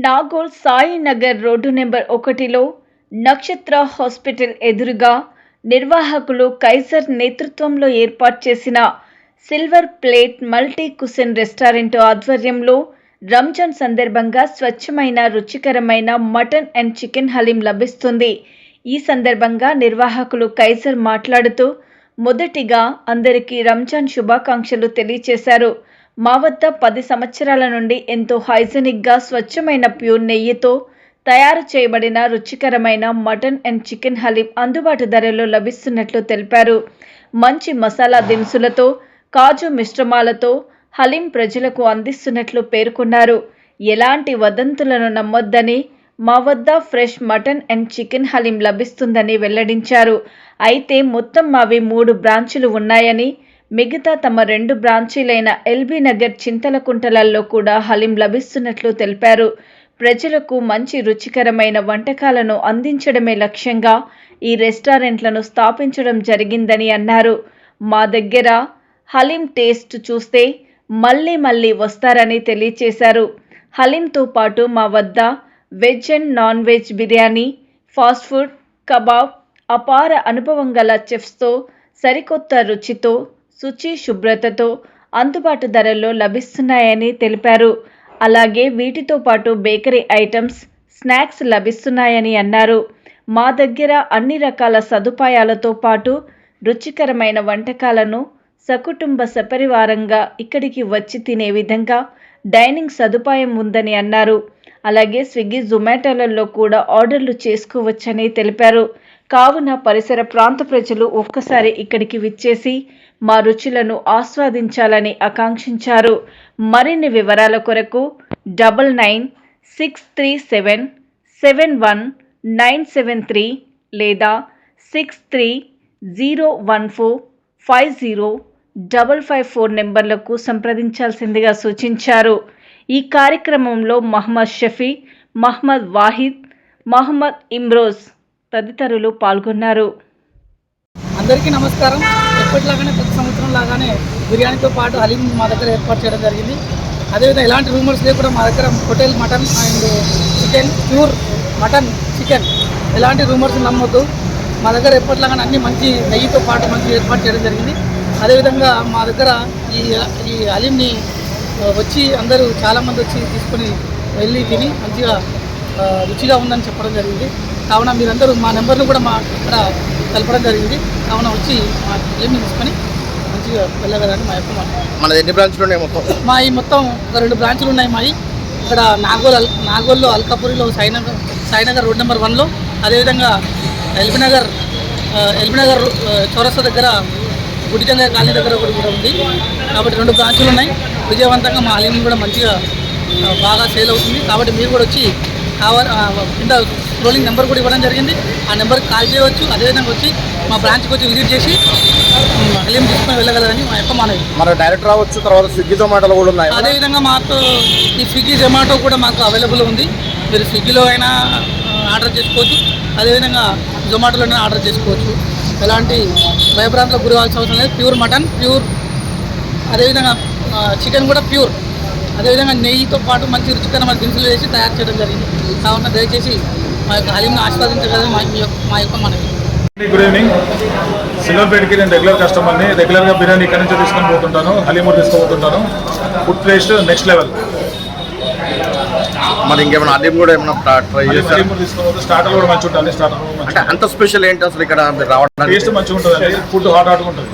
Nagole Sai Nagar road number 1లో నక్షత్ర hospital ఎదురుగా నిర్వాహకులు కైజర్ నేతృత్వంలో ఏర్పాటు చేసిన సిల్వర్ ప్లేట్ మల్టీ కుసిన్ రెస్టారెంట్ ఆధ్వర్యంలో రంజాన్ సందర్భంగా స్వచ్ఛమైన రుచికరమైన మటన్ అండ్ చికెన్ హలీం లభిస్తుంది. ఈ సందర్భంగా నిర్వాహకులు కైజర్ మాట్లాడుతూ మొదటిగా అందరికీ రంజాన్ శుభాకాంక్షలు తెలియజేశారు. మా వద్ద 10 సంవత్సరాల నుండి ఎంతో హైజెనిక్గా స్వచ్ఛమైన ప్యూర్ నెయ్యితో తయారు చేయబడిన రుచికరమైన మటన్ అండ్ చికెన్ హలీం అందుబాటు ధరలో లభిస్తున్నట్లు తెలిపారు. మంచి మసాలా దినుసులతో కాజు మిశ్రమాలతో హలీం ప్రజలకు అందిస్తున్నట్లు పేర్కొన్నారు. ఎలాంటి వదంతులను నమ్మొద్దని, మా వద్ద fresh mutton and chicken haleem లభిస్తుందని వెల్లడించారు. అయితే మొత్తం మావి 3 బ్రాంచులు ఉన్నాయని, మిగతా తమ 2 బ్రాంచీలైన ఎల్బీ నగర్, చింతలకుంటలలో కూడా హలీం లభిస్తున్నట్లు తెలిపారు. ప్రజలకు మంచి రుచికరమైన వంటకాలను అందించడమే లక్ష్యంగా ఈ రెస్టారెంట్లను స్థాపించడం జరిగిందని అన్నారు. మా దగ్గర హలీం టేస్ట్ చూస్తే మళ్ళీ వస్తారని తెలియజేశారు. హలీంతో పాటు మా వద్ద veg and non veg biryani, fast food, kebab, అపార అనుభవం గల చెఫ్స్తో సరికొత్త రుచితో శుచి శుభ్రతతో అందుబాటు ధరల్లో లభిస్తున్నాయని తెలిపారు. అలాగే వీటితో పాటు బేకరీ ఐటమ్స్, స్నాక్స్ లభిస్తున్నాయని అన్నారు. మా దగ్గర అన్ని రకాల సదుపాయాలతో పాటు రుచికరమైన వంటకాలను సకుటుంబ సపరివారంగా ఇక్కడికి వచ్చి తినే విధంగా డైనింగ్ సదుపాయం ఉందని అన్నారు. అలాగే స్విగ్గీ, జొమాటోలలో కూడా ఆర్డర్లు చేసుకోవచ్చని తెలిపారు. కావున పరిసర ప్రాంత ప్రజలు ఒక్కసారి ఇక్కడికి విచ్చేసి మా రుచులను ఆస్వాదించాలని ఆకాంక్షించారు. మరిన్ని వివరాల కొరకు 9963771973 లేదా 6301450554 నెంబర్లకు సంప్రదించాల్సిందిగా సూచించారు. ఈ కార్యక్రమంలో మహమ్మద్ షఫీ, మహమ్మద్ వాహిద్, మహమ్మద్ ఇమ్రోజ్ తదితరులు పాల్గొన్నారు. అందరికీ నమస్కారం. ఎప్పటిలాగానే ప్రతి సంవత్సరం లాగానే బిర్యానీతో పాటు హలీం మా దగ్గర ఏర్పాటు చేయడం జరిగింది. అదేవిధంగా ఎలాంటి రూమర్స్ లేకుండా మా దగ్గర hotel mutton and chicken, pure mutton chicken, ఎలాంటి రూమర్స్ నమ్మొద్దు. మా దగ్గర ఎప్పటిలాగానే అన్ని మంచి నెయ్యితో పాటు మంచి ఏర్పాటు చేయడం జరిగింది. అదేవిధంగా మా దగ్గర ఈ హలీంని వచ్చి అందరూ చాలామంది వచ్చి తీసుకొని వెళ్ళి తిని మంచిగా రుచిగా ఉందని చెప్పడం జరిగింది. కావున మీరందరూ మా నెంబర్ను కూడా మా ఇక్కడ తెలపడం జరిగింది. కావున వచ్చి మా హలీంని తీసుకొని మంచిగా వెళ్ళగలని మా యొక్క మన ఎన్ని బ్రాంచ్లు ఉన్నాయి? మా ఈ మొత్తం ఒక 2 బ్రాంచ్లు ఉన్నాయి. మావి ఇక్కడ నాగోల్లో అల్కాపురిలో సాయినగర్ రోడ్ నెంబర్ 1లో, అదేవిధంగా ఎల్బీనగర్ చౌరస్తా దగ్గర గుడిజంగా కాలనీ దగ్గర కూడా ఉంది. కాబట్టి 2 బ్రాంచ్లు ఉన్నాయి. విజయవంతంగా మా హలీం కూడా మంచిగా బాగా సేల్ అవుతుంది. కాబట్టి మీరు కూడా వచ్చి కింద స్క్రోలింగ్ నెంబర్ కూడా ఇవ్వడం జరిగింది. ఆ నెంబర్కి కాల్ చేయవచ్చు. అదేవిధంగా వచ్చి మా బ్రాంచ్కి వచ్చి విజిట్ చేసి హలీం తీసుకొని వెళ్ళగలరని మా యొక్క మనవి. మన డైరెక్ట్ రావచ్చు. తర్వాత స్విగ్గీ, జొమాటోలో కూడా ఉన్నాయి. అదేవిధంగా మాకు ఈ స్విగ్గీ, జొమాటో కూడా మాకు అవైలబుల్ ఉంది. మీరు స్విగ్గీలో అయినా ఆర్డర్ చేసుకోవచ్చు, అదేవిధంగా జొమాటోలోనే ఆర్డర్ చేసుకోవచ్చు. ఎలాంటి భయభ్రాంతులకు గురవాల్సిన అవసరం లేదు. ప్యూర్ మటన్, ప్యూర్, అదేవిధంగా చికెన్ కూడా ప్యూర్, అదేవిధంగా నెయ్యితో పాటు మంచి రుచికరమైన దినుసులు వేసి తయారు చేయడం జరిగింది. కావున దయచేసి మా యొక్క హలీంను ఆస్వాదించగలని మా యొక్క మనవి. Good evening. సిల్వర్ ప్లేట్కి నేను రెగ్యులర్ కస్టమర్ని. రెగ్యులర్గా బిర్యానీ ఇక్కడి నుంచి తీసుకొని పోతుంటాను, హలీం తీసుకోబోతుంటాను. Food taste next level. మరి ఇంకేమైనా హలీం కూడా ఏమైనా ట్రై చేసి హలీం తీసుకోవచ్చు. స్టార్టర్ కూడా మంచిగా ఉంటుంది. స్టార్టర్ అంటే అంత స్పెషల్ ఏంటి అసలు ఇక్కడ రావడం? టేస్ట్ మంచిగా ఉంటుందండి. ఫుడ్ హాట్గా ఉంటుంది.